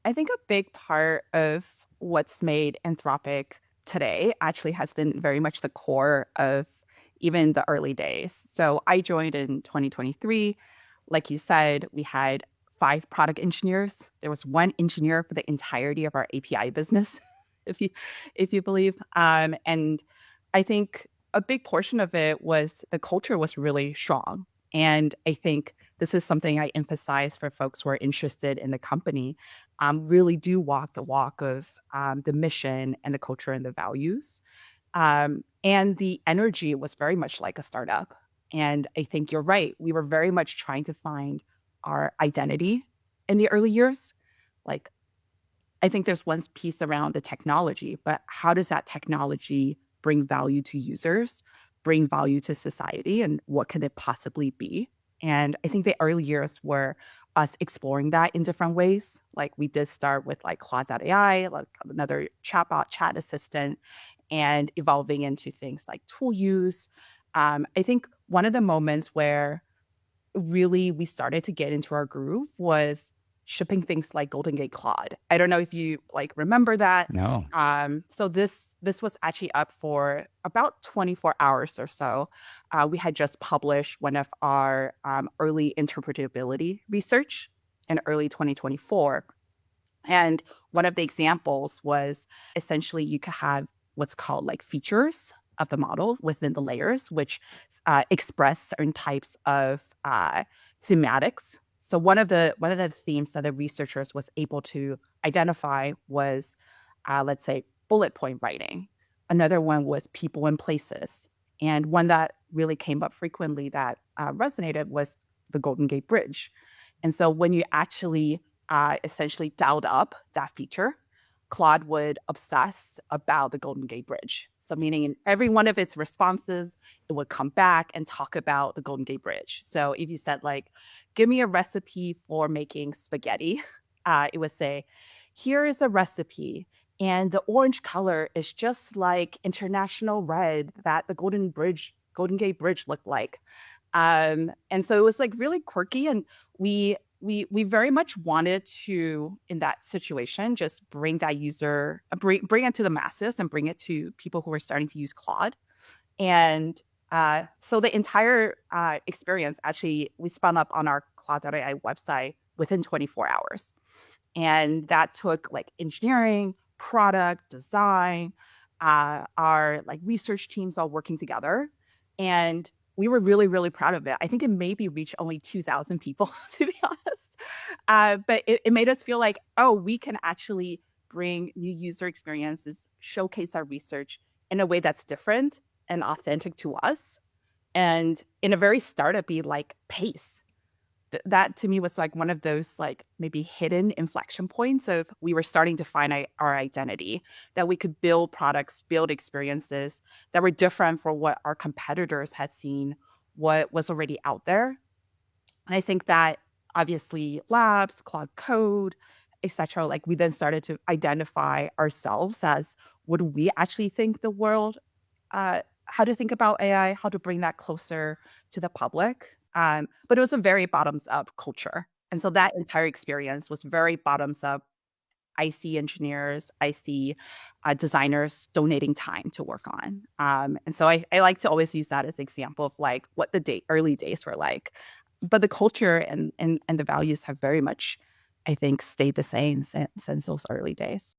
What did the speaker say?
I think a big part of what's made Anthropic today actually has been very much the core of even the early days. So I joined in 2023. Like you said, we had five product engineers. There was one engineer for the entirety of our API business, if you if you believe. And I think a big portion of it was the culture was really strong. And I think this is something I emphasize for folks who are interested in the company, really do walk the walk of the mission and the culture and the values. And the energy was very much like a startup. And I think you're right. We were very much trying to find our identity in the early years. Like, I think there's one piece around the technology, but how does that technology bring value to users, bring value to society, and what could it possibly be? And I think the early years were us exploring that in different ways. Like we did start with like Claude.ai, like another chatbot, chat assistant, and evolving into things like tool use. I think one of the moments where really we started to get into our groove was shipping things like Golden Gate Claude. I don't know if you like remember that. No. So this was actually up for about 24 hours or so. We had just published one of our early interpretability research in early 2024. And one of the examples was essentially you could have what's called like features of the model within the layers, which express certain types of thematics. So one of the themes that the researchers was able to identify was, let's say, bullet point writing. Another one was people and places, and one that really came up frequently that resonated was the Golden Gate Bridge. And so when you actually essentially dialed up that feature, Claude would obsess about the Golden Gate Bridge. So, meaning in every one of its responses, it would come back and talk about the Golden Gate Bridge. So, if you said, like, give me a recipe for making spaghetti, it would say, here is a recipe. And the orange color is just like international red that the Golden Gate Bridge looked like. And so it was like really quirky, and we very much wanted to, in that situation, just bring that user, bring it to the masses and bring it to people who are starting to use Claude. And so the entire experience, actually, we spun up on our Claude.ai website within 24 hours. And that took like engineering, product, design, our like research teams all working together. And we were really, really proud of it. I think it maybe reached only 2,000 people, to be honest. But it made us feel like, oh, we can actually bring new user experiences, showcase our research in a way that's different and authentic to us, and in a very startup-y like pace. That to me was like one of those like maybe hidden inflection points of we were starting to find our identity, that we could build products, build experiences that were different from what our competitors had seen, what was already out there. And I think that obviously labs, Cloud Code, etc. Like we then started to identify ourselves as, what do we actually think the world, how to think about AI, how to bring that closer to the public. But it was a very bottoms up culture. And so that entire experience was very bottoms up. I see engineers, I see designers donating time to work on. And so I like to always use that as an example of like what the early days were like. But the culture and the values have very much, I think, stayed the same since those early days.